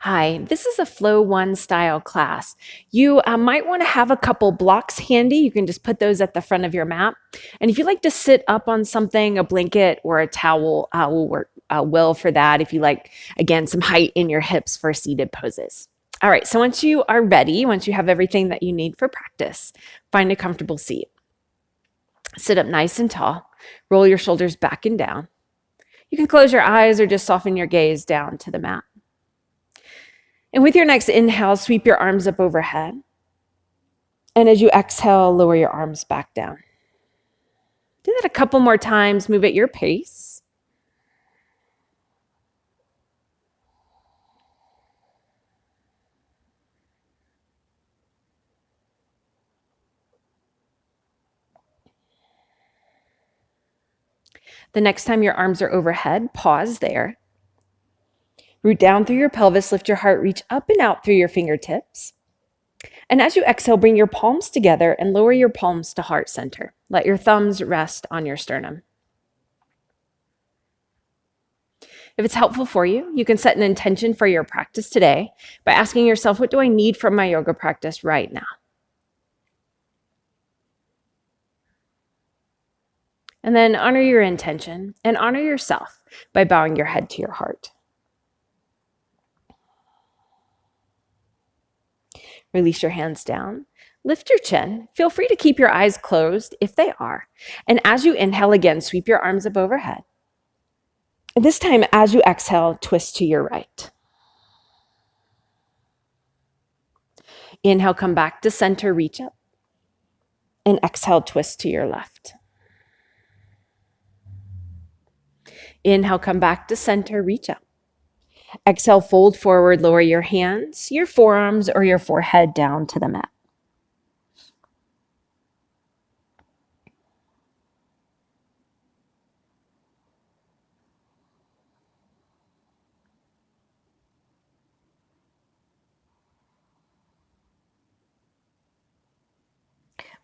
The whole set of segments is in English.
Hi, this is a Flow One style class. You might want to have a couple blocks handy. You can just put those at the front of your mat. And if you like to sit up on something, a blanket or a towel will work well for that. If you like, again, some height in your hips for seated poses. All right, so once you are ready, once you have everything that you need for practice, find a comfortable seat. Sit up nice and tall. Roll your shoulders back and down. You can close your eyes or just soften your gaze down to the mat. And with your next inhale, sweep your arms up overhead. And as you exhale, lower your arms back down. Do that a couple more times. Move at your pace. The next time your arms are overhead, pause there. Root down through your pelvis, lift your heart, reach up and out through your fingertips. And as you exhale, bring your palms together and lower your palms to heart center. Let your thumbs rest on your sternum. If it's helpful for you, you can set an intention for your practice today by asking yourself, what do I need from my yoga practice right now? And then honor your intention and honor yourself by bowing your head to your heart. Release your hands down. Lift your chin. Feel free to keep your eyes closed if they are. And as you inhale again, sweep your arms up overhead. And this time, as you exhale, twist to your right. Inhale, come back to center, reach up. And exhale, twist to your left. Inhale, come back to center, reach up. Exhale, fold forward, lower your hands, your forearms, or your forehead down to the mat.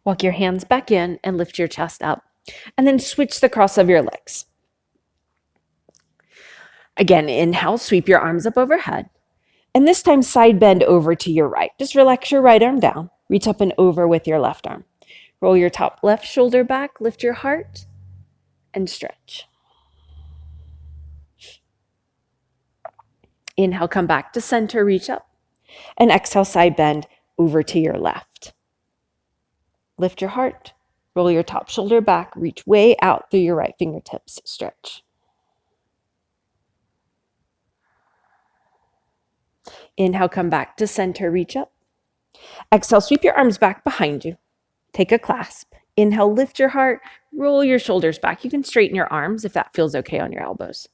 Walk your hands back in and lift your chest up. And then switch the cross of your legs. Again, inhale, sweep your arms up overhead. And this time, side bend over to your right. Just relax your right arm down. Reach up and over with your left arm. Roll your top left shoulder back, lift your heart, and stretch. Inhale, come back to center, reach up. And exhale, side bend over to your left. Lift your heart, roll your top shoulder back, reach way out through your right fingertips, stretch. Inhale, come back to center, reach up. Exhale, sweep your arms back behind you. Take a clasp. Inhale, lift your heart, roll your shoulders back. You can straighten your arms if that feels okay on your elbows.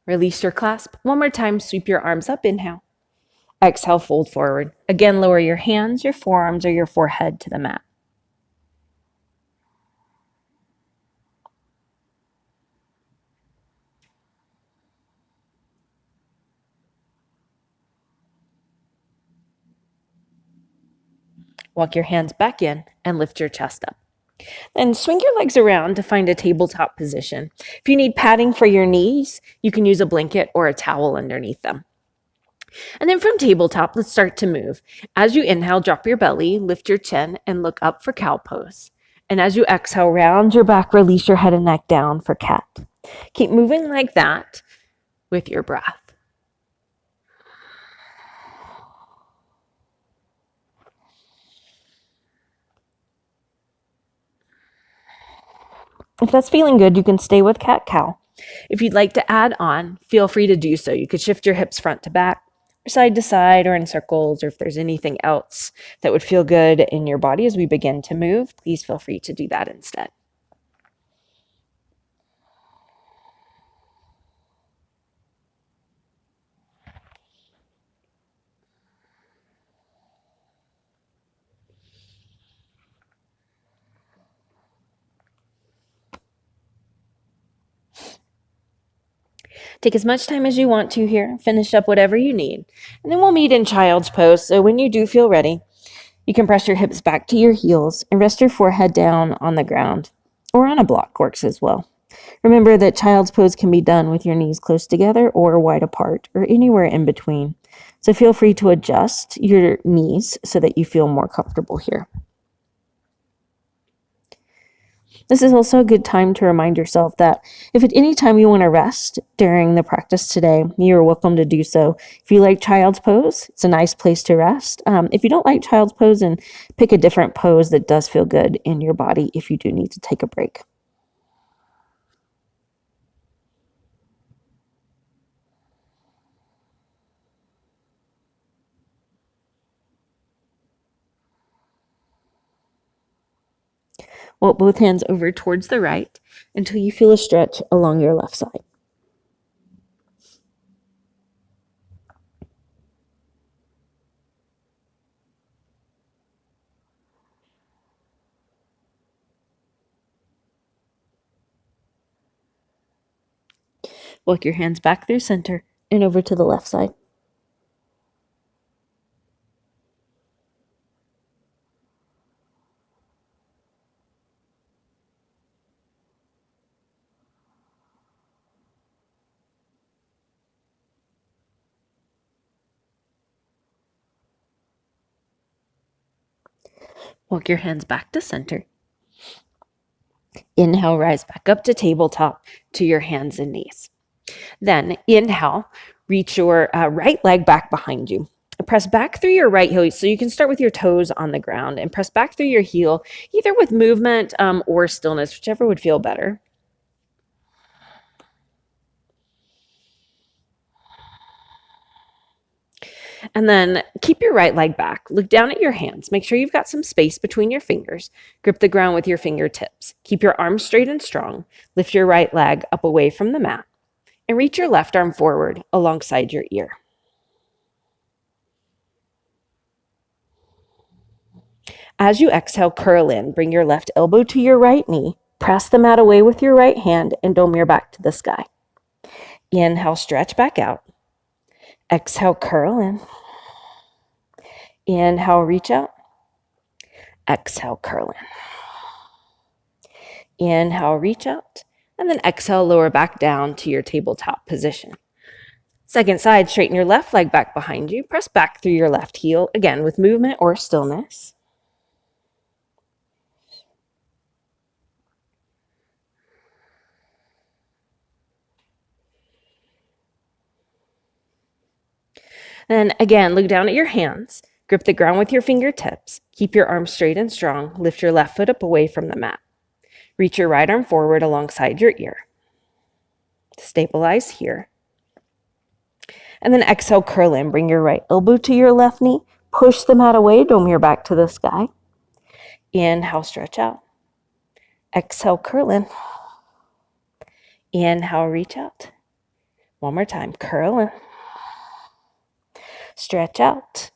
Release your clasp. One more time, sweep your arms up, inhale. Exhale, fold forward. Again, lower your hands, your forearms, or your forehead to the mat. Walk your hands back in and lift your chest up. Then swing your legs around to find a tabletop position. If you need padding for your knees, you can use a blanket or a towel underneath them. And then from tabletop, let's start to move. As you inhale, drop your belly, lift your chin, and look up for cow pose. And as you exhale, round your back, release your head and neck down for cat. Keep moving like that with your breath. If that's feeling good, you can stay with cat-cow. If you'd like to add on, feel free to do so. You could shift your hips front to back, or side to side, or in circles, or if there's anything else that would feel good in your body as we begin to move, please feel free to do that instead. Take as much time as you want to here. Finish up whatever you need. And then we'll meet in child's pose. So when you do feel ready, you can press your hips back to your heels and rest your forehead down on the ground or on a block works as well. Remember that child's pose can be done with your knees close together or wide apart or anywhere in between. So feel free to adjust your knees so that you feel more comfortable here. This is also a good time to remind yourself that if at any time you want to rest during the practice today, you are welcome to do so. If you like child's pose, it's a nice place to rest. If you don't like child's pose, then pick a different pose that does feel good in your body if you do need to take a break. Walk both hands over towards the right until you feel a stretch along your left side. Walk your hands back through center and over to the left side. Walk your hands back to center. Inhale, rise back up to tabletop to your hands and knees. Then inhale, reach your right leg back behind you. Press back through your right heel. So you can start with your toes on the ground and press back through your heel, either with movement or stillness, whichever would feel better. And then keep your right leg back. Look down at your hands. Make sure you've got some space between your fingers. Grip the ground with your fingertips. Keep your arms straight and strong. Lift your right leg up away from the mat. And reach your left arm forward alongside your ear. As you exhale, curl in. Bring your left elbow to your right knee. Press the mat away with your right hand and dome your back to the sky. Inhale, stretch back out. Exhale, curl in. Inhale, reach out. Exhale, curl in. Inhale, reach out. And then exhale, lower back down to your tabletop position. Second side, straighten your left leg back behind you. Press back through your left heel, again with movement or stillness. And again, look down at your hands. Grip the ground with your fingertips. Keep your arms straight and strong. Lift your left foot up away from the mat. Reach your right arm forward alongside your ear. Stabilize here. And then exhale, curl in. Bring your right elbow to your left knee. Push the mat away. Dome your back to the sky. Inhale, stretch out. Exhale, curl in. Inhale, reach out. One more time. Curl in. Stretch out.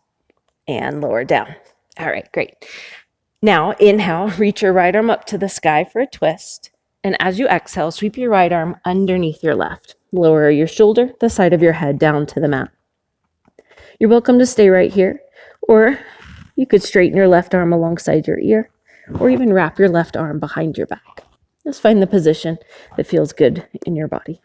And lower down. All right, great. Now, inhale, reach your right arm up to the sky for a twist. And as you exhale, sweep your right arm underneath your left. Lower your shoulder, the side of your head, down to the mat. You're welcome to stay right here, or you could straighten your left arm alongside your ear, or even wrap your left arm behind your back. Just find the position that feels good in your body.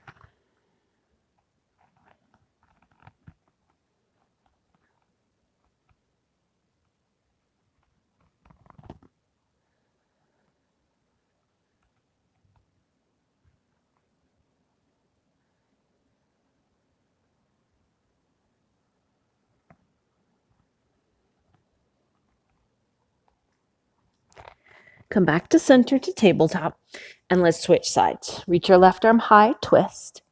Come back to center to tabletop, and let's switch sides. Reach your left arm high, twist,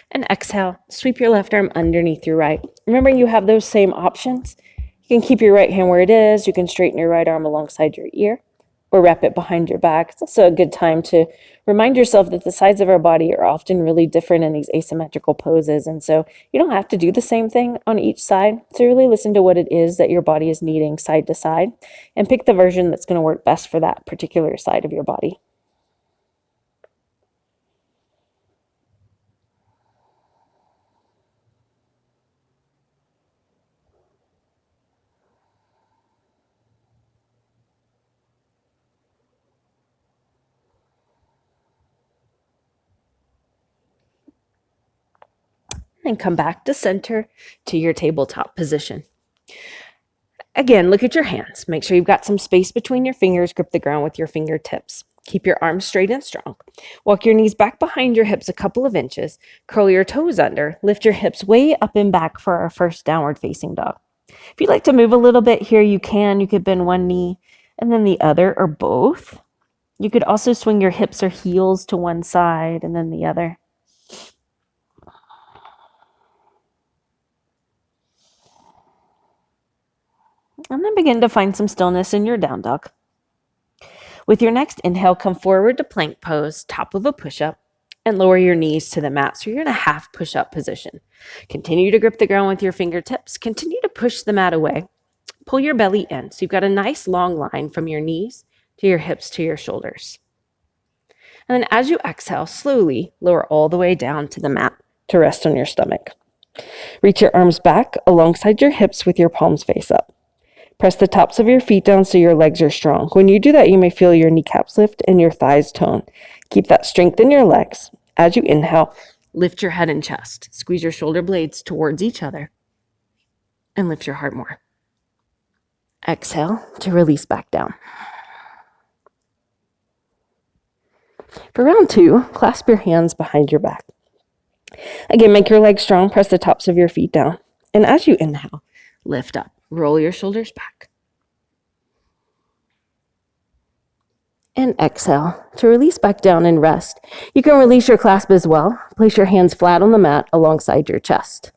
and exhale. Sweep your left arm underneath your right. Remember, you have those same options. You can keep your right hand where it is. You can straighten your right arm alongside your ear or wrap it behind your back. It's also a good time to remind yourself that the sides of our body are often really different in these asymmetrical poses. And so you don't have to do the same thing on each side. So really listen to what it is that your body is needing side to side and pick the version that's going to work best for that particular side of your body. and come back to center to your tabletop position. Again, look at your hands. Make sure you've got some space between your fingers. Grip the ground with your fingertips. Keep your arms straight and strong. Walk your knees back behind your hips a couple of inches. Curl your toes under. Lift your hips way up and back for our first downward facing dog. If you'd like to move a little bit here, you can. You could bend one knee and then the other, or both. You could also swing your hips or heels to one side and then the other. And then begin to find some stillness in your down dog. With your next inhale, come forward to plank pose, top of a push-up, and lower your knees to the mat. So you're in a half push-up position. Continue to grip the ground with your fingertips. Continue to push the mat away. Pull your belly in. So you've got a nice long line from your knees to your hips to your shoulders. And then as you exhale, slowly lower all the way down to the mat to rest on your stomach. Reach your arms back alongside your hips with your palms face up. Press the tops of your feet down so your legs are strong. When you do that, you may feel your kneecaps lift and your thighs tone. Keep that strength in your legs. As you inhale, lift your head and chest. Squeeze your shoulder blades towards each other and lift your heart more. Exhale to release back down. For round 2, clasp your hands behind your back. Again, make your legs strong. Press the tops of your feet down. And as you inhale, lift up. Roll your shoulders back. And exhale to release back down and rest. You can release your clasp as well. Place your hands flat on the mat alongside your chest.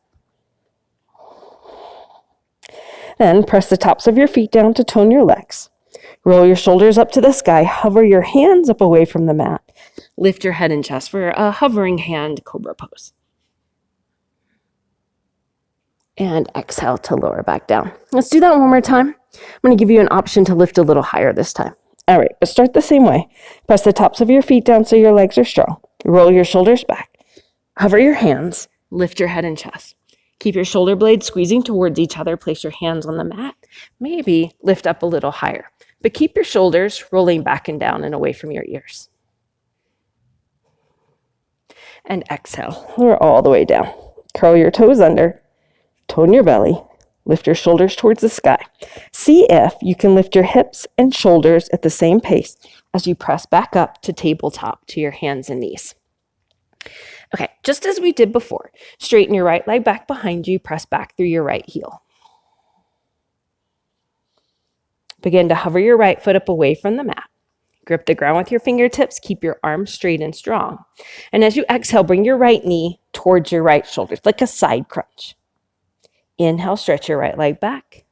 Then press the tops of your feet down to tone your legs. Roll your shoulders up to the sky. Hover your hands up away from the mat. Lift your head and chest for a hovering hand cobra pose. And exhale to lower back down. Let's do that one more time. I'm going to give you an option to lift a little higher this time. All right, but start the same way. Press the tops of your feet down so your legs are strong. Roll your shoulders back. Hover your hands. Lift your head and chest. Keep your shoulder blades squeezing towards each other. Place your hands on the mat. Maybe lift up a little higher. But keep your shoulders rolling back and down and away from your ears. And exhale. Lower all the way down. Curl your toes under. Tone your belly. Lift your shoulders towards the sky. See if you can lift your hips and shoulders at the same pace as you press back up to tabletop to your hands and knees. Okay, just as we did before, straighten your right leg back behind you. Press back through your right heel. Begin to hover your right foot up away from the mat. Grip the ground with your fingertips. Keep your arms straight and strong. And as you exhale, bring your right knee towards your right shoulder, like a side crunch. Inhale, stretch your right leg back.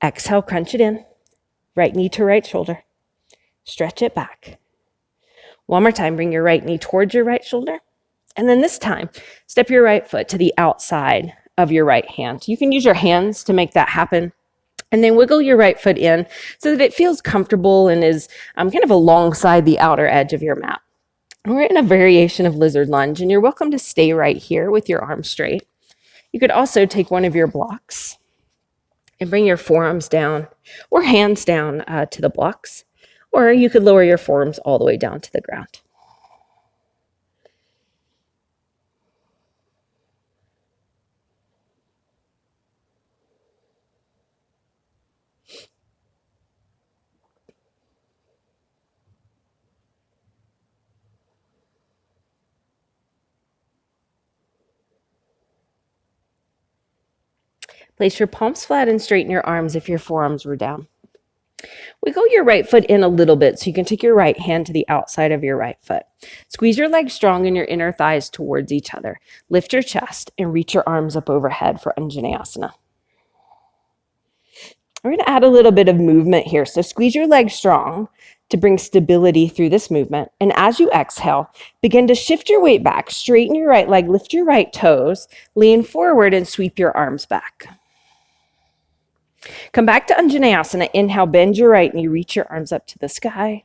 Exhale, crunch it in. Right knee to right shoulder. Stretch it back. One more time, bring your right knee towards your right shoulder. And then this time, step your right foot to the outside of your right hand. You can use your hands to make that happen. And then wiggle your right foot in so that it feels comfortable and is kind of alongside the outer edge of your mat. We're in a variation of lizard lunge, and you're welcome to stay right here with your arms straight. You could also take one of your blocks and bring your forearms down or hands down to the blocks, or you could lower your forearms all the way down to the ground. Place your palms flat and straighten your arms if your forearms were down. Wiggle your right foot in a little bit so you can take your right hand to the outside of your right foot. Squeeze your legs strong and your inner thighs towards each other. Lift your chest and reach your arms up overhead for Anjaneyasana. We're going to add a little bit of movement here. So squeeze your legs strong to bring stability through this movement. And as you exhale, begin to shift your weight back. Straighten your right leg, lift your right toes, lean forward and sweep your arms back. Come back to Anjaneyasana. Inhale, bend your right knee, reach your arms up to the sky.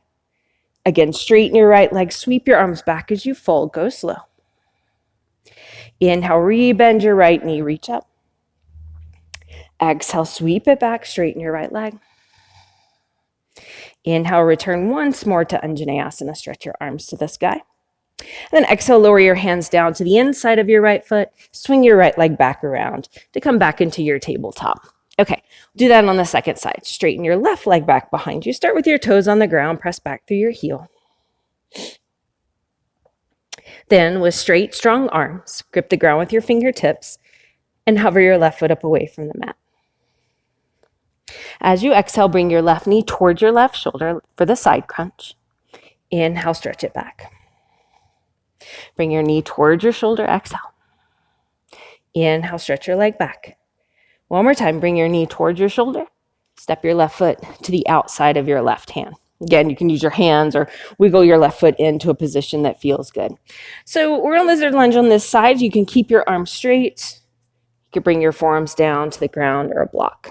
Again, straighten your right leg, sweep your arms back as you fold. Go slow. Inhale, rebend your right knee, reach up. Exhale, sweep it back, straighten your right leg. Inhale, return once more to Anjaneyasana. Stretch your arms to the sky. And then exhale, lower your hands down to the inside of your right foot. Swing your right leg back around to come back into your tabletop. Okay, do that on the second side. Straighten your left leg back behind you. Start with your toes on the ground. Press back through your heel. Then, with straight, strong arms, grip the ground with your fingertips and hover your left foot up away from the mat. As you exhale, bring your left knee towards your left shoulder for the side crunch. Inhale, stretch it back. Bring your knee towards your shoulder, exhale. Inhale, stretch your leg back. One more time, bring your knee towards your shoulder. Step your left foot to the outside of your left hand. Again, you can use your hands or wiggle your left foot into a position that feels good. So we're on lizard lunge on this side. You can keep your arms straight. You can bring your forearms down to the ground or a block.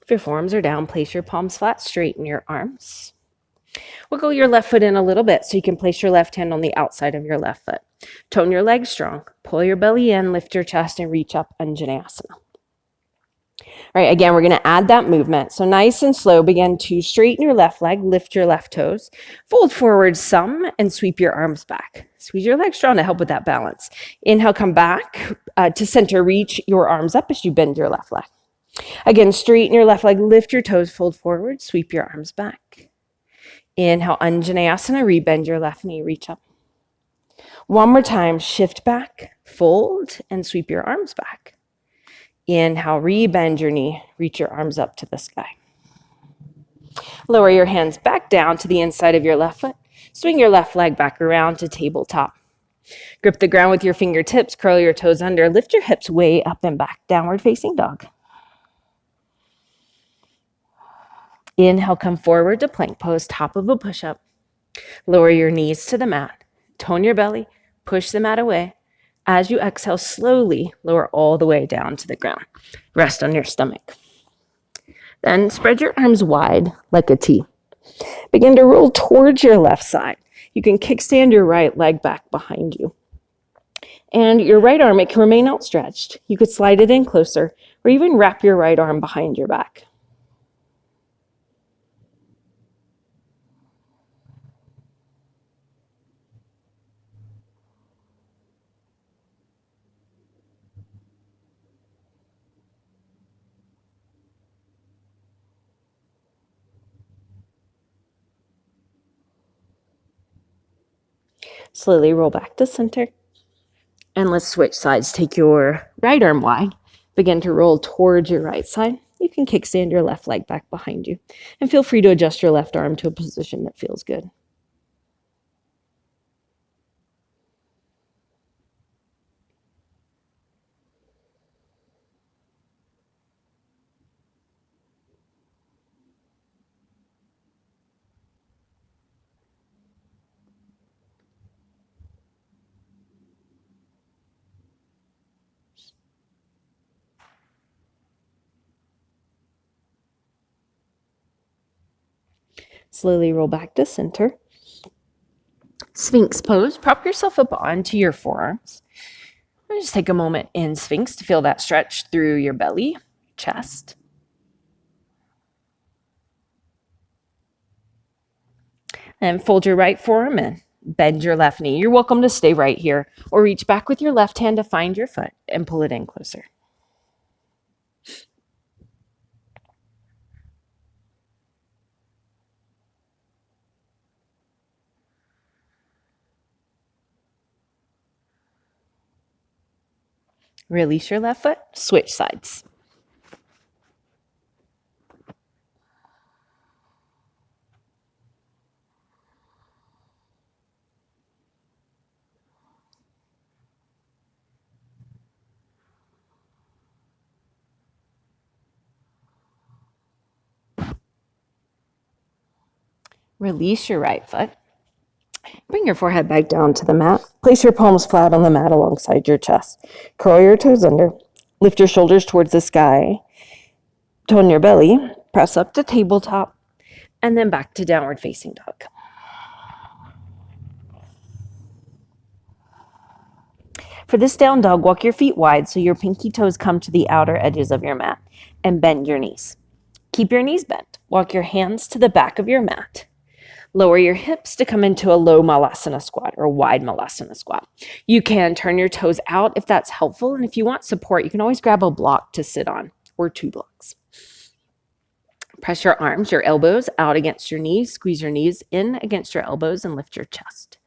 If your forearms are down, place your palms flat, straighten your arms. Wiggle your left foot in a little bit so you can place your left hand on the outside of your left foot. Tone your legs strong. Pull your belly in, lift your chest, and reach up, Anjaneyasana. All right, again, we're going to add that movement. So nice and slow, begin to straighten your left leg, lift your left toes, fold forward some, and sweep your arms back. Squeeze your legs strong to help with that balance. Inhale, come back to center, reach your arms up as you bend your left leg. Again, straighten your left leg, lift your toes, fold forward, sweep your arms back. Inhale, Anjaneyasana, rebend your left knee, reach up. One more time, shift back, fold, and sweep your arms back. Inhale, rebend your knee, reach your arms up to the sky. Lower your hands back down to the inside of your left foot. Swing your left leg back around to tabletop. Grip the ground with your fingertips, curl your toes under, lift your hips way up and back, downward facing dog. Inhale, come forward to plank pose, top of a push-up. Lower your knees to the mat. Tone your belly, push the mat away. As you exhale, slowly lower all the way down to the ground. Rest on your stomach. Then spread your arms wide like a T. Begin to roll towards your left side. You can kickstand your right leg back behind you. And your right arm, it can remain outstretched. You could slide it in closer or even wrap your right arm behind your back. Slowly roll back to center. And let's switch sides. Take your right arm wide. Begin to roll towards your right side. You can kickstand your left leg back behind you. And feel free to adjust your left arm to a position that feels good. Slowly roll back to center. Sphinx pose. Prop yourself up onto your forearms. And just take a moment in Sphinx to feel that stretch through your belly, chest. And fold your right forearm in. Bend your left knee. You're welcome to stay right here or reach back with your left hand to find your foot and pull it in closer. Release your left foot, switch sides. Release your right foot. Bring your forehead back down to the mat. Place your palms flat on the mat alongside your chest. Curl your toes under. Lift your shoulders towards the sky. Tone your belly. Press up to tabletop. And then back to downward facing dog. For this down dog, walk your feet wide so your pinky toes come to the outer edges of your mat and bend your knees. Keep your knees bent. Walk your hands to the back of your mat. Lower your hips to come into a low malasana squat or wide malasana squat. You can turn your toes out if that's helpful. And if you want support, you can always grab a block to sit on or 2 blocks. Press your arms, your elbows out against your knees. Squeeze your knees in against your elbows and lift your chest.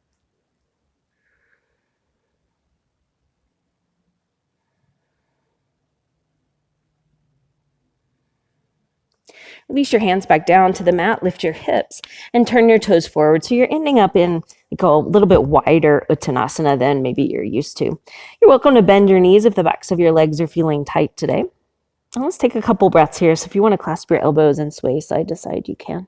Release your hands back down to the mat, lift your hips, and turn your toes forward. So you're ending up in like a little bit wider Uttanasana than maybe you're used to. You're welcome to bend your knees if the backs of your legs are feeling tight today. And let's take a couple breaths here. So if you want to clasp your elbows and sway side to side, you can.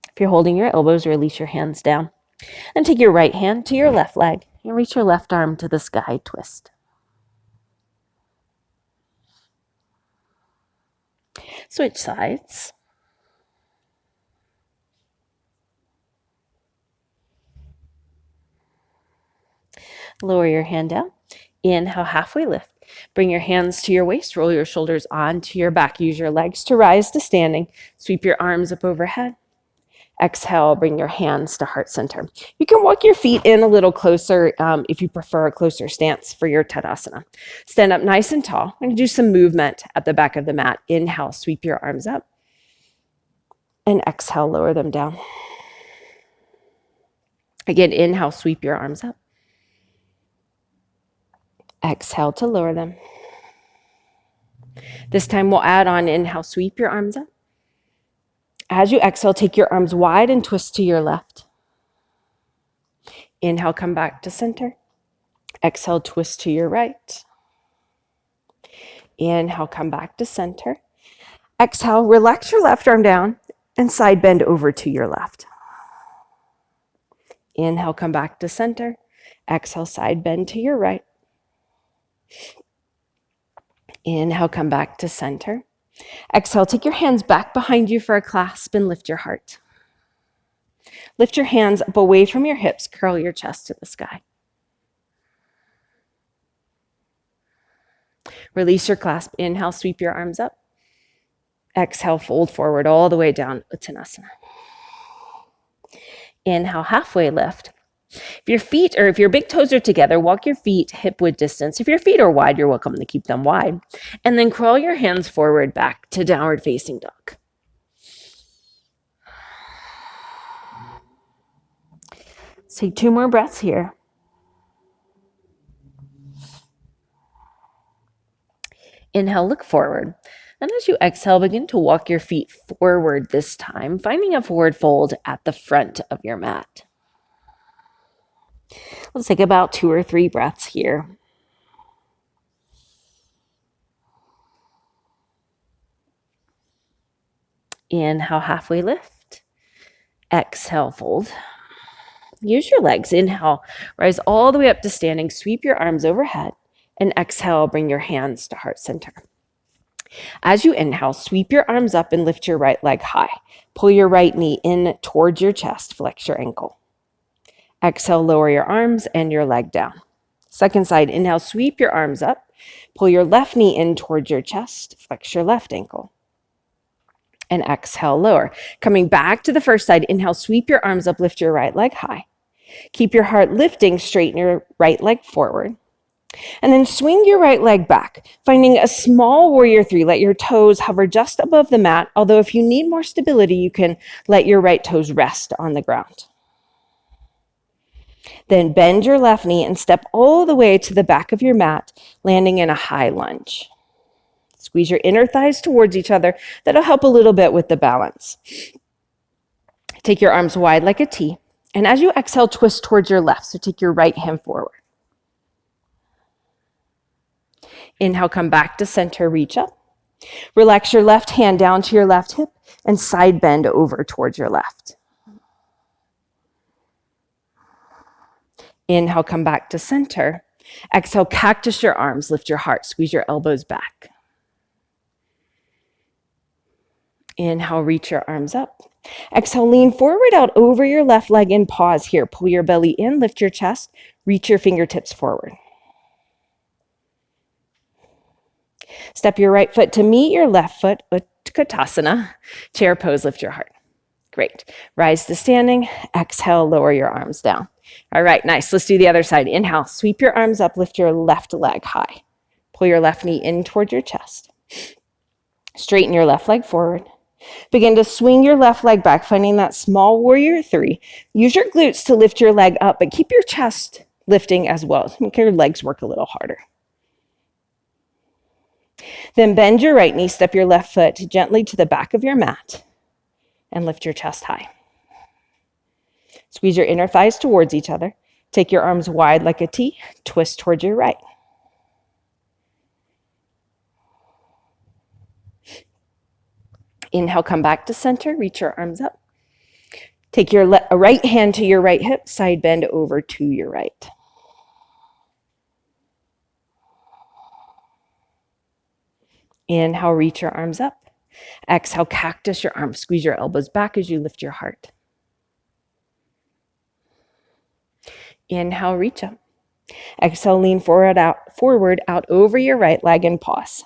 If you're holding your elbows, release your hands down. And take your right hand to your left leg and reach your left arm to the sky, twist. Switch sides. Lower your hand down. Inhale, halfway lift. Bring your hands to your waist. Roll your shoulders onto your back. Use your legs to rise to standing. Sweep your arms up overhead. Exhale, bring your hands to heart center. You can walk your feet in a little closer if you prefer a closer stance for your Tadasana. Stand up nice and tall. I'm going to do some movement at the back of the mat. Inhale, sweep your arms up. And exhale, lower them down. Again, inhale, sweep your arms up. Exhale to lower them. This time we'll add on inhale, sweep your arms up. As you exhale, take your arms wide and twist to your left. Inhale, come back to center. Exhale, twist to your right. Inhale, come back to center. Exhale, relax your left arm down and side bend over to your left. Inhale, come back to center. Exhale, side bend to your right. Inhale, come back to center. Exhale, take your hands back behind you for a clasp and lift your heart. Lift your hands up away from your hips, curl your chest to the sky. Release your clasp. Inhale, sweep your arms up. Exhale, fold forward all the way down, Uttanasana. Inhale, halfway lift. If your big toes are together, walk your feet hip width distance. If your feet are wide, you're welcome to keep them wide. And then crawl your hands forward back to downward facing dog. Let's take 2 more breaths here. Inhale, look forward. And as you exhale, begin to walk your feet forward this time, finding a forward fold at the front of your mat. Let's take about 2 or 3 breaths here. Inhale, halfway lift. Exhale, fold. Use your legs. Inhale, rise all the way up to standing. Sweep your arms overhead. And exhale, bring your hands to heart center. As you inhale, sweep your arms up and lift your right leg high. Pull your right knee in towards your chest. Flex your ankle. Exhale, lower your arms and your leg down. Second side, inhale, sweep your arms up. Pull your left knee in towards your chest. Flex your left ankle. And exhale, lower. Coming back to the first side, inhale, sweep your arms up, lift your right leg high. Keep your heart lifting, straighten your right leg forward. And then swing your right leg back, finding a small warrior 3. Let your toes hover just above the mat, although if you need more stability, you can let your right toes rest on the ground. Then bend your left knee and step all the way to the back of your mat, landing in a high lunge. Squeeze your inner thighs towards each other. That'll help a little bit with the balance. Take your arms wide like a T. And as you exhale, twist towards your left. So take your right hand forward. Inhale, come back to center, reach up. Relax your left hand down to your left hip and side bend over towards your left. Inhale, come back to center. Exhale, cactus your arms, lift your heart, squeeze your elbows back. Inhale, reach your arms up. Exhale, lean forward out over your left leg and pause here. Pull your belly in, lift your chest, reach your fingertips forward. Step your right foot to meet your left foot, Utkatasana. Chair pose, lift your heart. Great. Rise to standing. Exhale, lower your arms down. All right, nice. Let's do the other side. Inhale, sweep your arms up, lift your left leg high. Pull your left knee in toward your chest. Straighten your left leg forward. Begin to swing your left leg back, finding that small warrior three. Use your glutes to lift your leg up, but keep your chest lifting as well. Make your legs work a little harder. Then bend your right knee, step your left foot gently to the back of your mat, and lift your chest high. Squeeze your inner thighs towards each other. Take your arms wide like a T, twist towards your right. Inhale, come back to center, reach your arms up. Take your right hand to your right hip, side bend over to your right. Inhale, reach your arms up. Exhale, cactus your arms. Squeeze your elbows back as you lift your heart. Inhale, reach up. Exhale, lean forward out over your right leg and pause.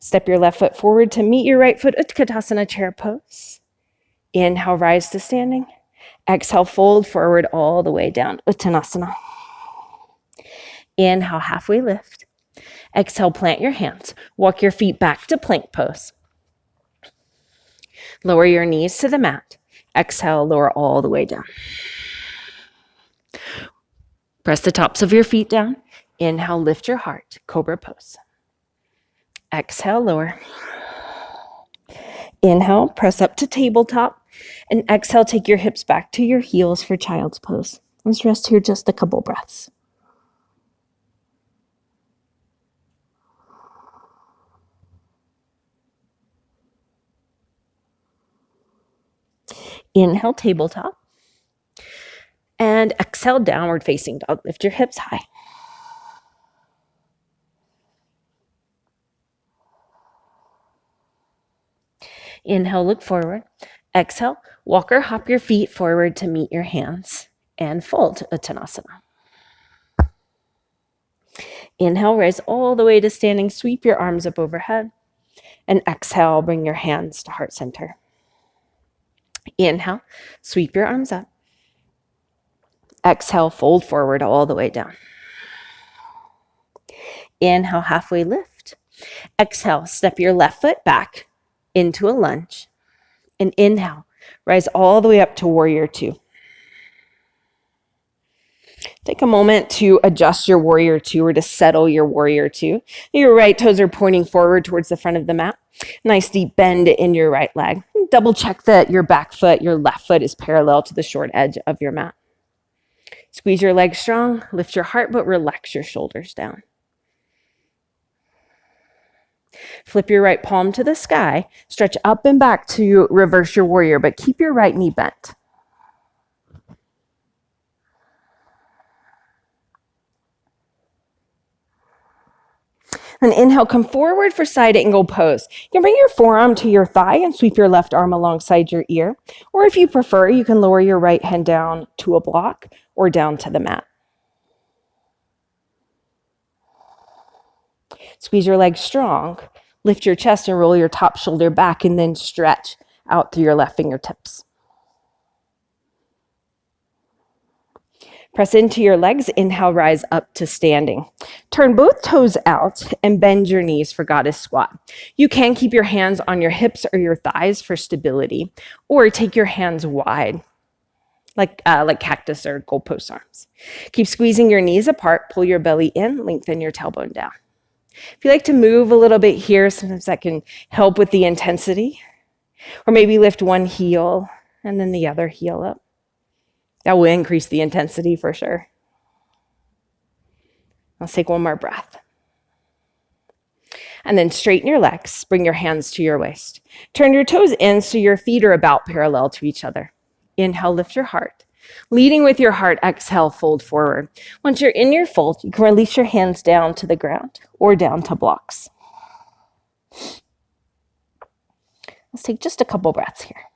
Step your left foot forward to meet your right foot, Utkatasana, chair pose. Inhale, rise to standing. Exhale, fold forward all the way down, Uttanasana. Inhale, halfway lift. Exhale, plant your hands. Walk your feet back to plank pose. Lower your knees to the mat. Exhale, lower all the way down. Press the tops of your feet down. Inhale, lift your heart, cobra pose. Exhale, lower. Inhale, press up to tabletop. And exhale, take your hips back to your heels for child's pose. Let's rest here just a couple breaths. Inhale, tabletop. And exhale, downward facing dog. Lift your hips high. Inhale, look forward. Exhale, walk or hop your feet forward to meet your hands and fold, Uttanasana. Inhale, rise all the way to standing. Sweep your arms up overhead. And exhale, bring your hands to heart center. Inhale, sweep your arms up. Exhale, fold forward all the way down. Inhale, halfway lift. Exhale, step your left foot back into a lunge. And inhale, rise all the way up to warrior two. Take a moment to adjust your warrior two or to settle your warrior two. Your right toes are pointing forward towards the front of the mat. Nice deep bend in your right leg. Double check that your back foot, your left foot is parallel to the short edge of your mat. Squeeze your legs strong, lift your heart, but relax your shoulders down. Flip your right palm to the sky, stretch up and back to reverse your warrior, but keep your right knee bent. And inhale, come forward for side angle pose. You can bring your forearm to your thigh and sweep your left arm alongside your ear. Or if you prefer, you can lower your right hand down to a block or down to the mat. Squeeze your legs strong. Lift your chest and roll your top shoulder back and then stretch out through your left fingertips. Press into your legs. Inhale, rise up to standing. Turn both toes out and bend your knees for goddess squat. You can keep your hands on your hips or your thighs for stability, or take your hands wide, like cactus or goalpost arms. Keep squeezing your knees apart. Pull your belly in. Lengthen your tailbone down. If you like to move a little bit here, sometimes that can help with the intensity. Or maybe lift one heel and then the other heel up. That will increase the intensity for sure. Let's take one more breath. And then straighten your legs. Bring your hands to your waist. Turn your toes in so your feet are about parallel to each other. Inhale, lift your heart. Leading with your heart, exhale, fold forward. Once you're in your fold, you can release your hands down to the ground or down to blocks. Let's take just a couple breaths here.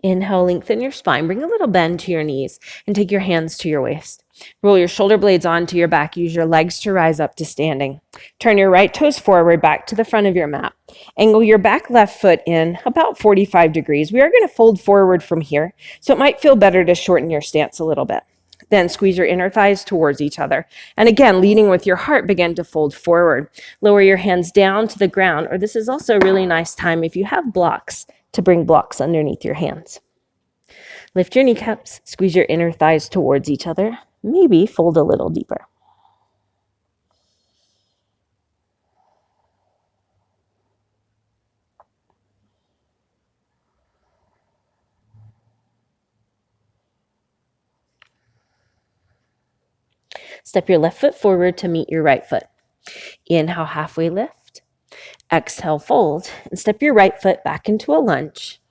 Inhale, lengthen your spine. Bring a little bend to your knees and take your hands to your waist. Roll your shoulder blades onto your back. Use your legs to rise up to standing. Turn your right toes forward back to the front of your mat. Angle your back left foot in about 45 degrees. We are going to fold forward from here, so it might feel better to shorten your stance a little bit. Then squeeze your inner thighs towards each other. And again, leading with your heart, begin to fold forward. Lower your hands down to the ground, or this is also a really nice time if you have blocks to bring blocks underneath your hands. Lift your kneecaps, squeeze your inner thighs towards each other, maybe fold a little deeper. Step your left foot forward to meet your right foot. Inhale, halfway lift. Exhale, fold, and step your right foot back into a lunge.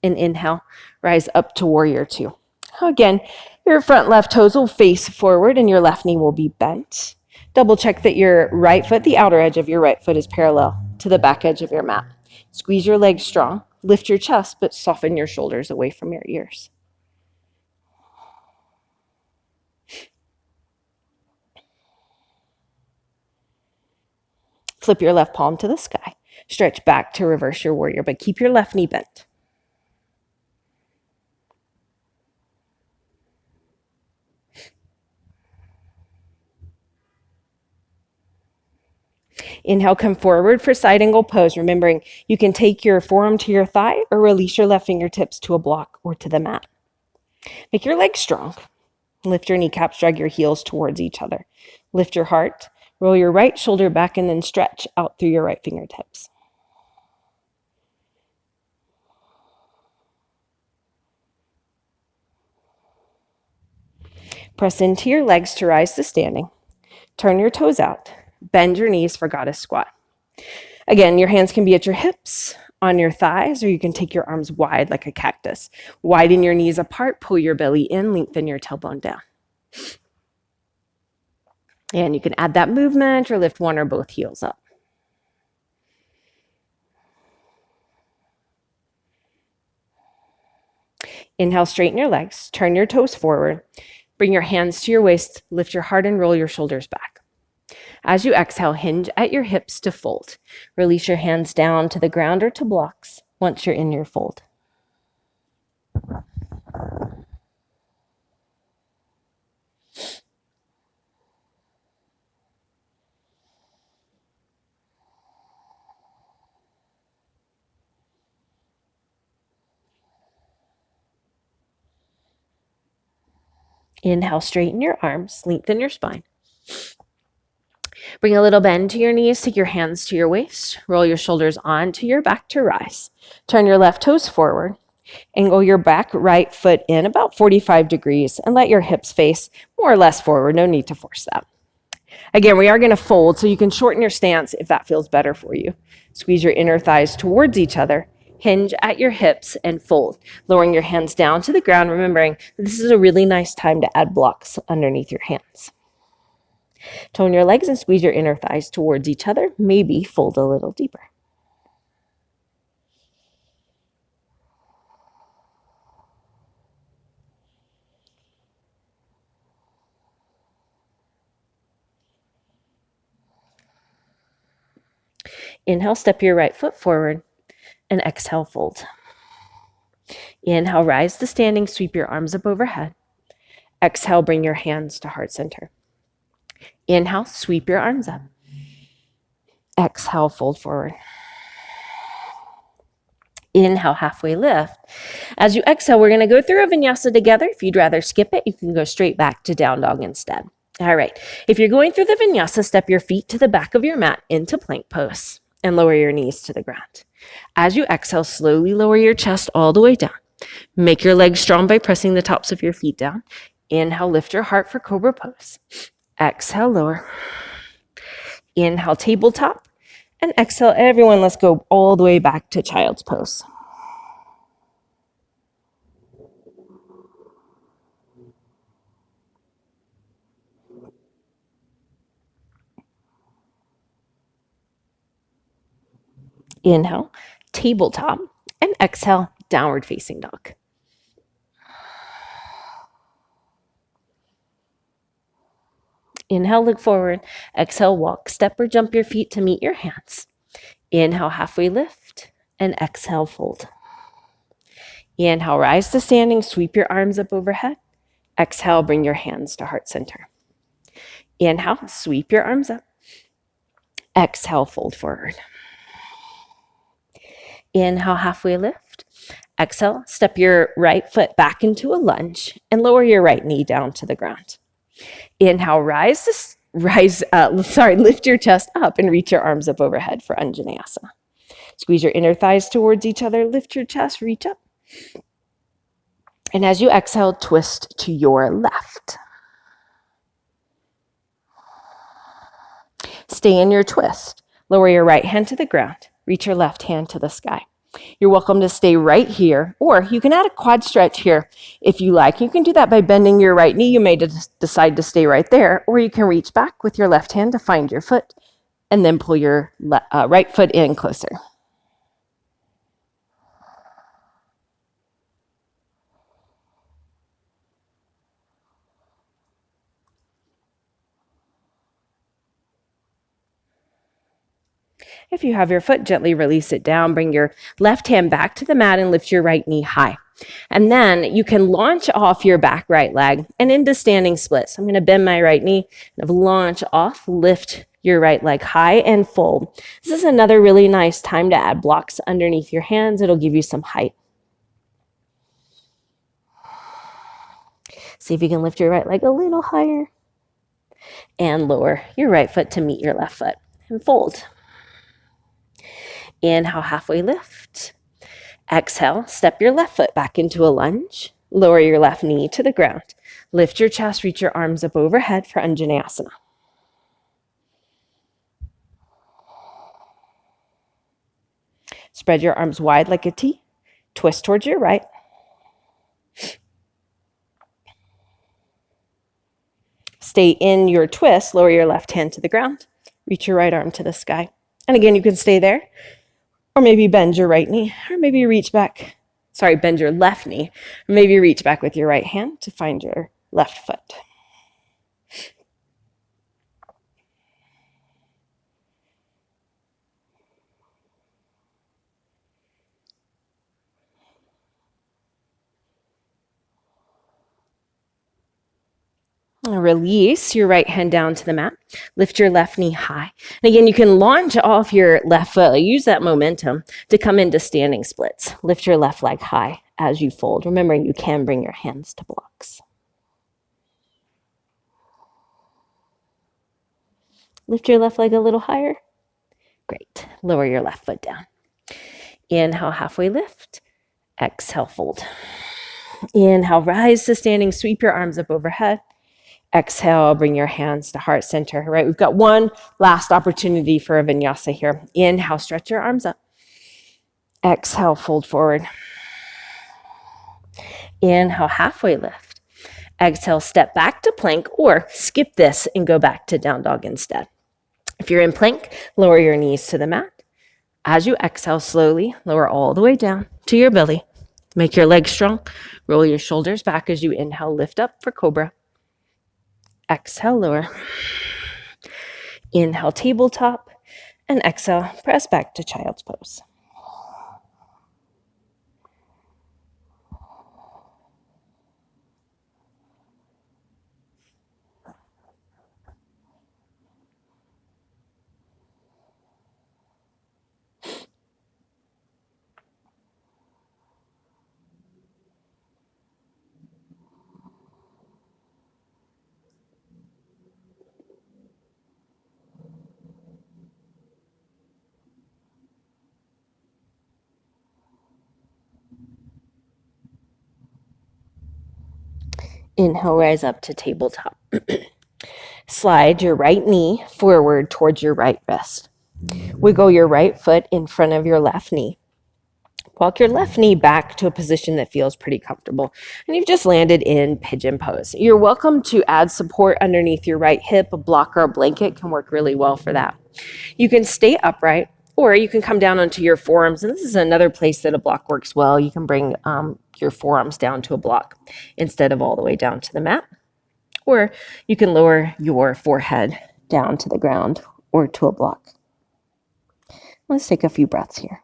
And inhale, rise up to warrior two. Again, your front left toes will face forward and your left knee will be bent. Double check that your right foot, the outer edge of your right foot, is parallel to the back edge of your mat. Squeeze your legs strong, lift your chest, but soften your shoulders away from your ears. Flip your left palm to the sky. Stretch back to reverse your warrior, but keep your left knee bent. Inhale, come forward for side angle pose. Remembering you can take your forearm to your thigh or release your left fingertips to a block or to the mat. Make your legs strong. Lift your kneecaps, drag your heels towards each other. Lift your heart, roll your right shoulder back, and then stretch out through your right fingertips. Press into your legs to rise to standing. Turn your toes out. Bend your knees for goddess squat. Again, your hands can be at your hips, on your thighs, or you can take your arms wide like a cactus. Widen your knees apart, pull your belly in, lengthen your tailbone down. And you can add that movement or lift one or both heels up. Inhale, straighten your legs, turn your toes forward, bring your hands to your waist, lift your heart and roll your shoulders back. As you exhale, hinge at your hips to fold. Release your hands down to the ground or to blocks once you're in your fold. Inhale, straighten your arms, lengthen your spine. Bring a little bend to your knees, take your hands to your waist, roll your shoulders onto your back to rise. Turn your left toes forward, angle your back right foot in about 45 degrees and let your hips face more or less forward. No need to force that. Again, we are going to fold, so you can shorten your stance if that feels better for you. Squeeze your inner thighs towards each other, hinge at your hips and fold, lowering your hands down to the ground, remembering this is a really nice time to add blocks underneath your hands. Tone your legs and squeeze your inner thighs towards each other, maybe fold a little deeper. Inhale, step your right foot forward, and exhale, fold. Inhale, rise to standing, sweep your arms up overhead. Exhale, bring your hands to heart center. Inhale, sweep your arms up. Exhale, fold forward. Inhale, halfway lift. As you exhale, we're going to go through a vinyasa together. If you'd rather skip it, you can go straight back to down dog instead. All right. If you're going through the vinyasa, step your feet to the back of your mat into plank pose and lower your knees to the ground. As you exhale, slowly lower your chest all the way down. Make your legs strong by pressing the tops of your feet down. Inhale, lift your heart for cobra pose. Exhale, lower. Inhale, tabletop. And exhale, everyone, let's go all the way back to child's pose. Inhale, tabletop, and exhale, downward facing dog. Inhale, look forward. Exhale, walk, step, or jump your feet to meet your hands. Inhale, halfway lift, and exhale, fold. Inhale, rise to standing, sweep your arms up overhead. Exhale, bring your hands to heart center. Inhale, sweep your arms up. Exhale, fold forward. Inhale, halfway lift. Exhale, step your right foot back into a lunge and lower your right knee down to the ground. Inhale, lift your chest up and reach your arms up overhead for Anjaneyasana. Squeeze your inner thighs towards each other, lift your chest, reach up. And as you exhale, twist to your left. Stay in your twist. Lower your right hand to the ground. Reach your left hand to the sky. You're welcome to stay right here, or you can add a quad stretch here if you like. You can do that by bending your right knee. You may decide to stay right there, or you can reach back with your left hand to find your foot and then pull your right foot in closer. If you have your foot, gently release it down. Bring your left hand back to the mat and lift your right knee high. And then you can launch off your back right leg and into standing splits. I'm going to bend my right knee and launch off, lift your right leg high and fold. This is another really nice time to add blocks underneath your hands. It'll give you some height. See if you can lift your right leg a little higher and lower your right foot to meet your left foot and fold. Inhale, halfway lift. Exhale, step your left foot back into a lunge. Lower your left knee to the ground. Lift your chest, reach your arms up overhead for Anjaneyasana. Spread your arms wide like a T. Twist towards your right. Stay in your twist. Lower your left hand to the ground. Reach your right arm to the sky. And again, you can stay there. Or maybe bend your right knee. Or maybe reach back. Bend your left knee. Or maybe reach back with your right hand to find your left foot. Release your right hand down to the mat. Lift your left knee high. And again, you can launch off your left foot. Use that momentum to come into standing splits. Lift your left leg high as you fold. Remembering you can bring your hands to blocks. Lift your left leg a little higher. Great. Lower your left foot down. Inhale, halfway lift. Exhale, fold. Inhale, rise to standing. Sweep your arms up overhead. Exhale, bring your hands to heart center. Right, we've got one last opportunity for a vinyasa here. Inhale, stretch your arms up. Exhale, fold forward. Inhale, halfway lift. Exhale, step back to plank or skip this and go back to down dog instead. If you're in plank, lower your knees to the mat. As you exhale, slowly lower all the way down to your belly. Make your legs strong. Roll your shoulders back as you inhale, lift up for cobra. Exhale, lower. Inhale, tabletop. And exhale, press back to child's pose. Inhale, rise up to tabletop. Slide your right knee forward towards your right wrist. Wiggle your right foot in front of your left knee. Walk your left knee back to a position that feels pretty comfortable. And you've just landed in pigeon pose. You're welcome to add support underneath your right hip. A block or a blanket can work really well for that. You can stay upright, or you can come down onto your forearms. And this is another place that a block works well. You can bring your forearms down to a block instead of all the way down to the mat. Or you can lower your forehead down to the ground or to a block. Let's take a few breaths here.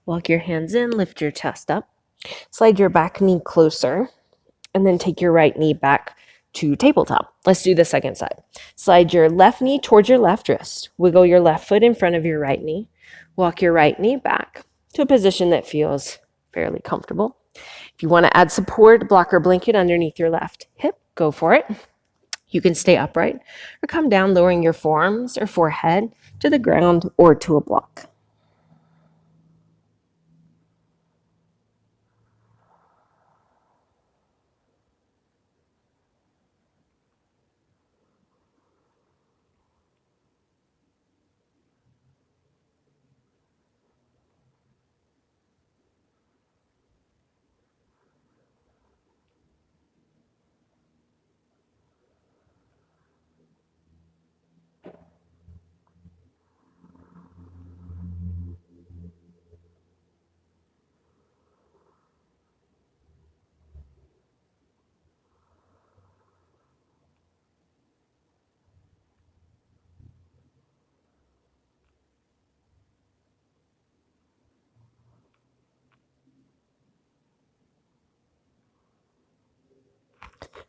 Walk your hands in, lift your chest up. Slide your back knee closer, and then take your right knee back to tabletop. Let's do the second side. Slide your left knee towards your left wrist. Wiggle your left foot in front of your right knee. Walk your right knee back to a position that feels fairly comfortable. If you want to add support, block or blanket underneath your left hip, go for it. You can stay upright or come down, lowering your forearms or forehead to the ground or to a block.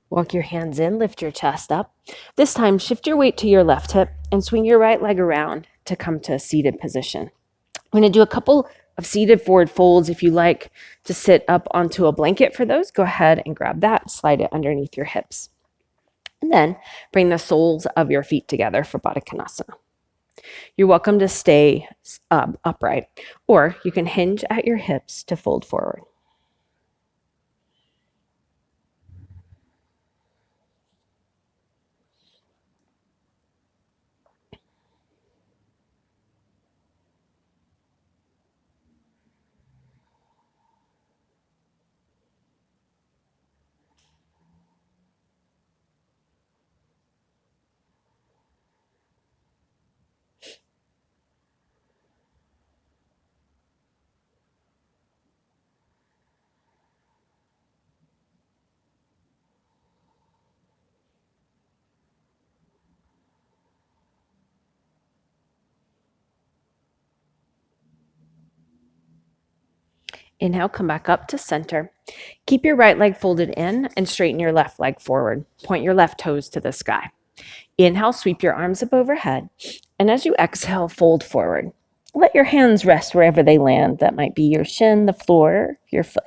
Walk your hands in, lift your chest up. This time, shift your weight to your left hip and swing your right leg around to come to a seated position. I'm going to do a couple of seated forward folds. If you like to sit up onto a blanket for those, go ahead and grab that, slide it underneath your hips. And then bring the soles of your feet together for Baddha Konasana. You're welcome to stay upright, or you can hinge at your hips to fold forward. Inhale, come back up to center. Keep your right leg folded in and straighten your left leg forward. Point your left toes to the sky. Inhale, sweep your arms up overhead. And as you exhale, fold forward. Let your hands rest wherever they land. That might be your shin, the floor, your foot.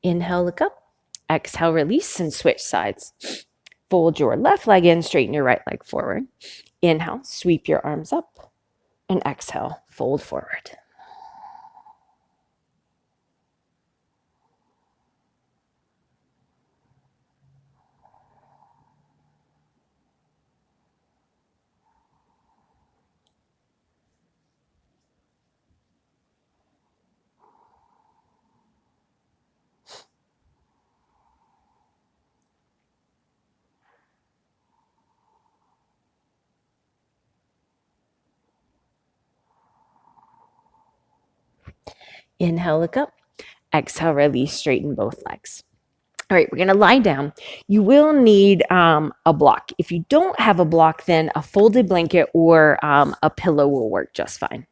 Inhale, look up. Exhale, release and switch sides. Fold your left leg in, straighten your right leg forward. Inhale, sweep your arms up. And exhale, fold forward. Inhale, look up. Exhale, release, straighten both legs. All right, we're going to lie down. You will need a block. If you don't have a block, then a folded blanket or a pillow will work just fine.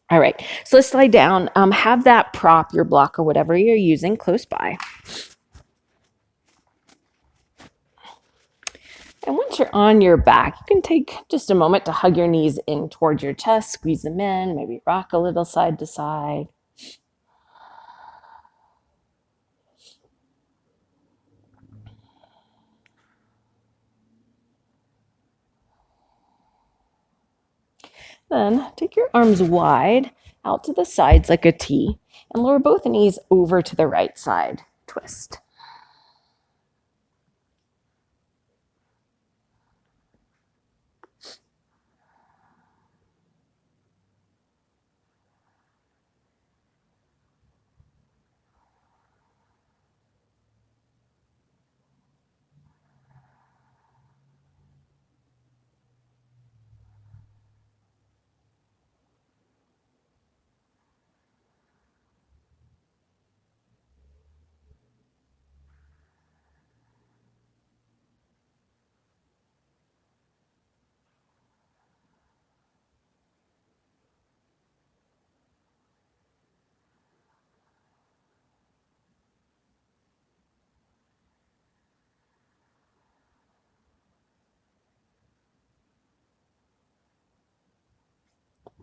All right, so let's lie down. Have that prop, your block, or whatever you're using close by. And once you're on your back, you can take just a moment to hug your knees in towards your chest, squeeze them in, maybe rock a little side to side. Then take your arms wide out to the sides like a T and lower both knees over to the right side. Twist.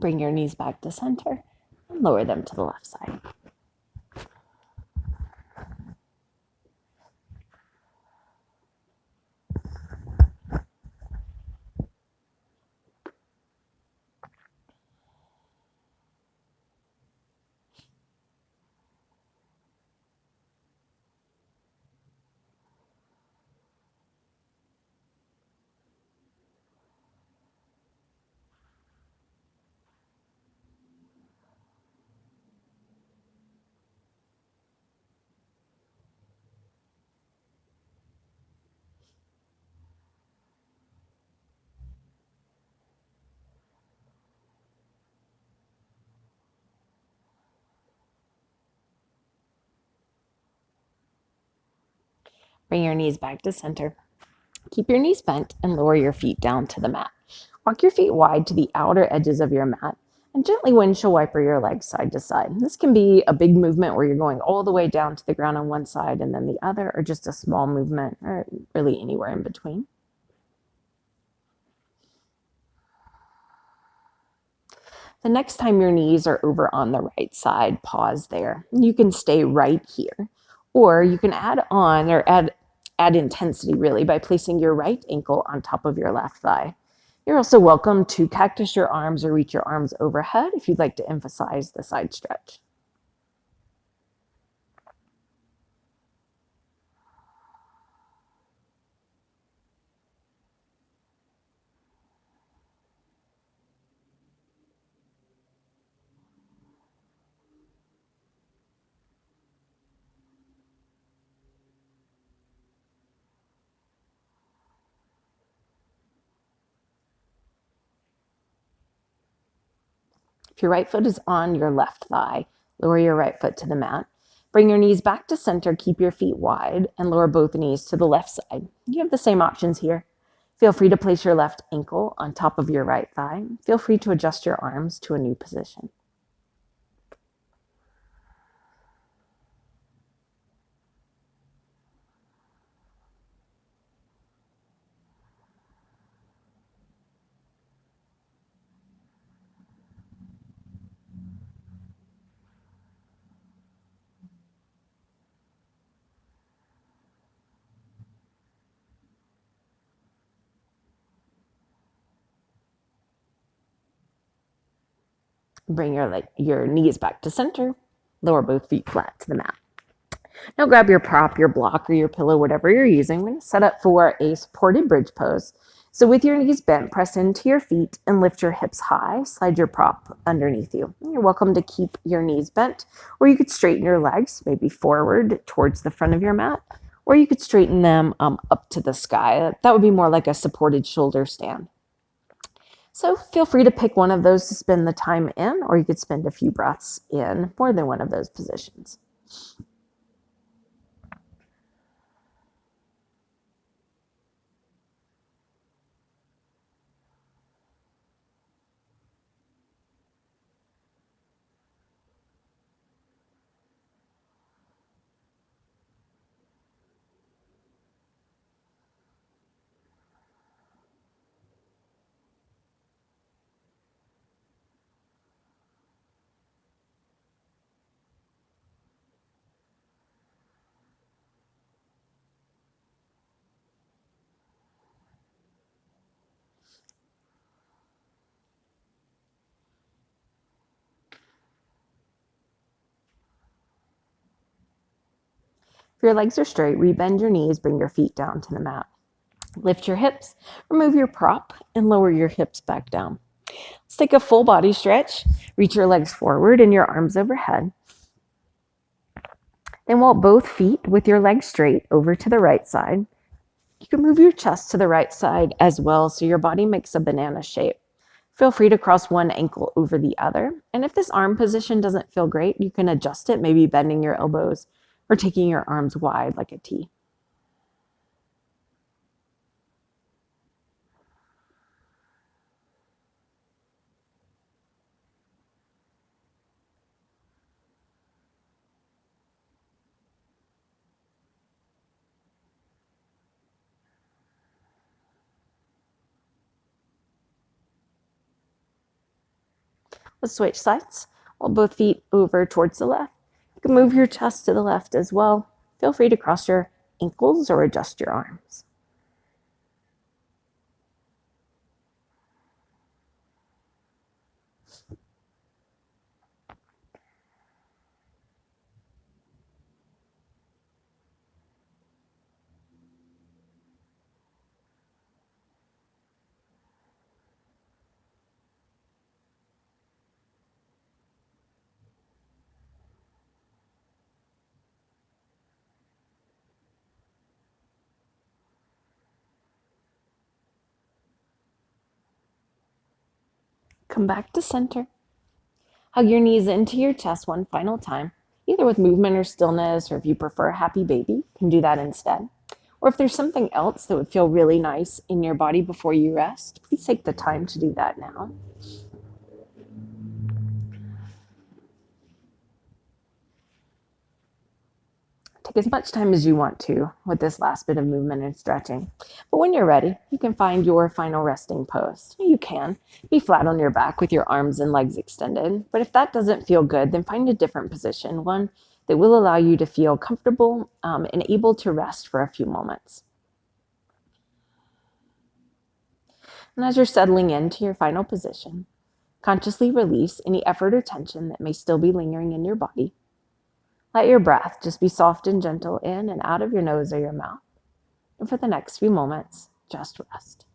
Bring your knees back to center and lower them to the left side. Bring your knees back to center. Keep your knees bent and lower your feet down to the mat. Walk your feet wide to the outer edges of your mat and gently windshield wiper your legs side to side. This can be a big movement where you're going all the way down to the ground on one side and then the other, or just a small movement, or really anywhere in between. The next time your knees are over on the right side, pause there. You can stay right here, or you can add on or add intensity really by placing your right ankle on top of your left thigh. You're also welcome to cactus your arms or reach your arms overhead if you'd like to emphasize the side stretch. If your right foot is on your left thigh, lower your right foot to the mat. Bring your knees back to center, keep your feet wide, and lower both knees to the left side. You have the same options here. Feel free to place your left ankle on top of your right thigh. Feel free to adjust your arms to a new position. Bring your knees back to center. Lower both feet flat to the mat. Now grab your prop, your block, or your pillow, whatever you're using. We're going to set up for a supported bridge pose. So with your knees bent, press into your feet and lift your hips high. Slide your prop underneath you. You're welcome to keep your knees bent, or you could straighten your legs, maybe forward towards the front of your mat, or you could straighten them up to the sky. That would be more like a supported shoulder stand. So feel free to pick one of those to spend the time in, or you could spend a few breaths in more than one of those positions. If your legs are straight, rebend your knees, bring your feet down to the mat. Lift your hips, remove your prop, and lower your hips back down. Let's take a full body stretch. Reach your legs forward and your arms overhead. Then walk both feet with your legs straight over to the right side. You can move your chest to the right side as well so your body makes a banana shape. Feel free to cross one ankle over the other. And if this arm position doesn't feel great, you can adjust it, maybe bending your elbows or taking your arms wide like a T. Let's switch sides. Walk both feet over towards the left. You can move your chest to the left as well. Feel free to cross your ankles or adjust your arms. Come back to center. Hug your knees into your chest one final time, either with movement or stillness, or if you prefer happy baby, you can do that instead. Or if there's something else that would feel really nice in your body before you rest, please take the time to do that now. Take as much time as you want to with this last bit of movement and stretching. But when you're ready, you can find your final resting pose. You can be flat on your back with your arms and legs extended. But if that doesn't feel good, then find a different position, one that will allow you to feel comfortable and able to rest for a few moments. And as you're settling into your final position, consciously release any effort or tension that may still be lingering in your body. Let your breath just be soft and gentle in and out of your nose or your mouth. And for the next few moments, just rest.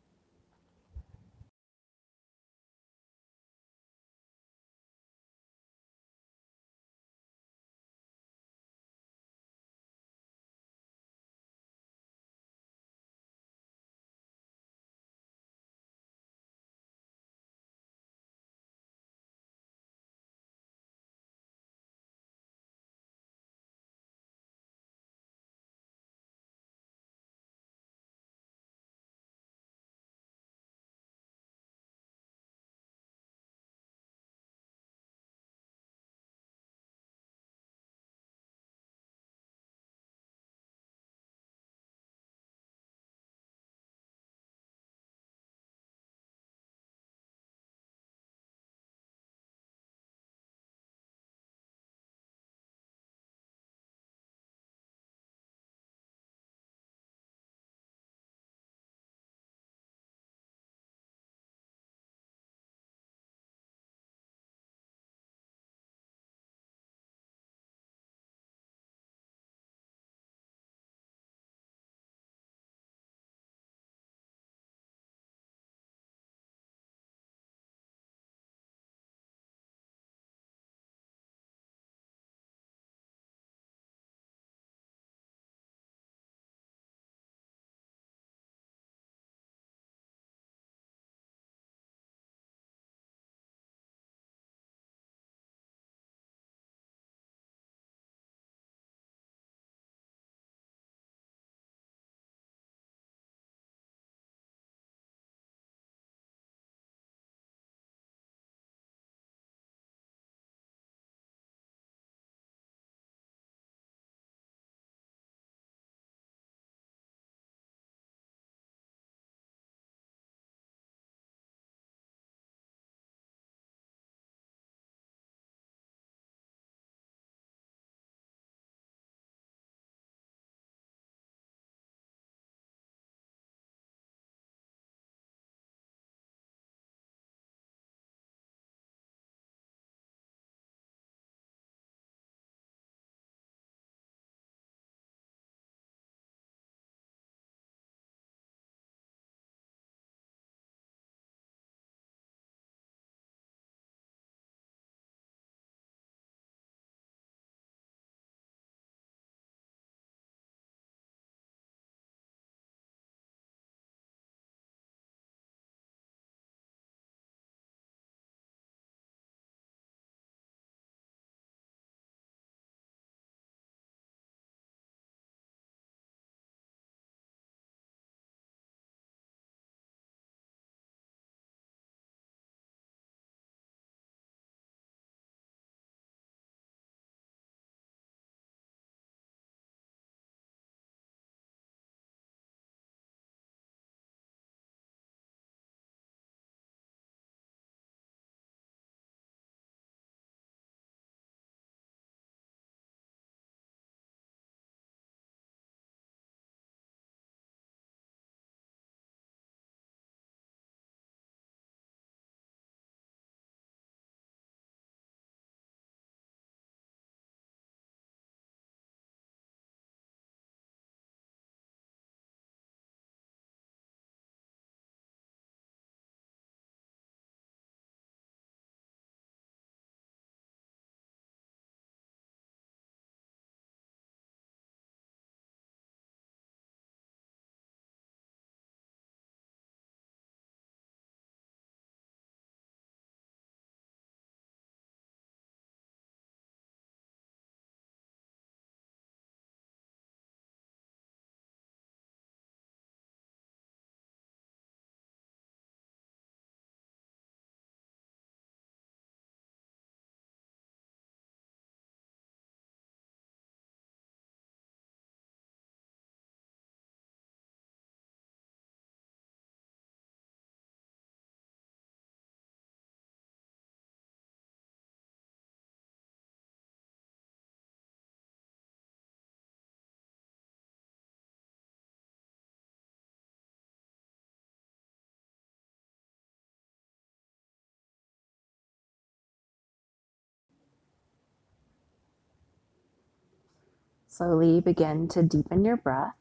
Slowly begin to deepen your breath.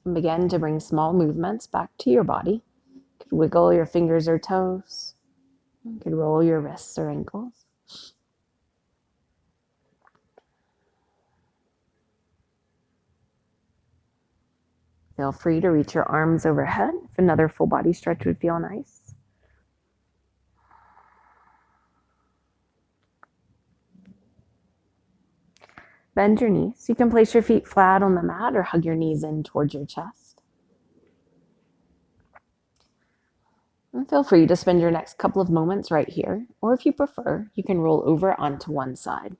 And begin to bring small movements back to your body. You could wiggle your fingers or toes. You could roll your wrists or ankles. Feel free to reach your arms overhead if another full body stretch would feel nice. Bend your knees. You can place your feet flat on the mat or hug your knees in towards your chest. And feel free to spend your next couple of moments right here, or if you prefer, you can roll over onto one side.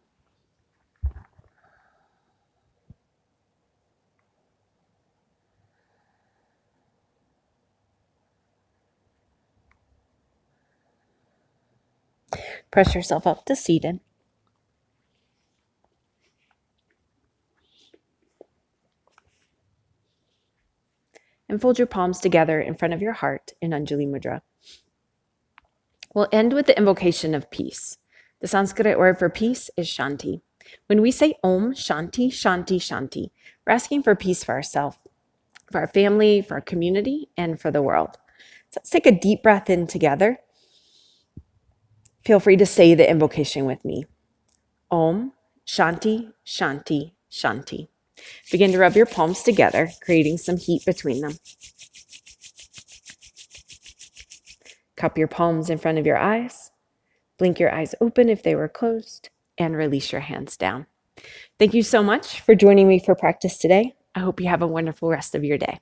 Press yourself up to seated. And fold your palms together in front of your heart in Anjali Mudra. We'll end with the invocation of peace. The Sanskrit word for peace is Shanti. When we say Om Shanti, Shanti, Shanti, we're asking for peace for ourselves, for our family, for our community, and for the world. So let's take a deep breath in together. Feel free to say the invocation with me. Om Shanti, Shanti, Shanti. Begin to rub your palms together, creating some heat between them. Cup your palms in front of your eyes. Blink your eyes open if they were closed, and release your hands down. Thank you so much for joining me for practice today. I hope you have a wonderful rest of your day.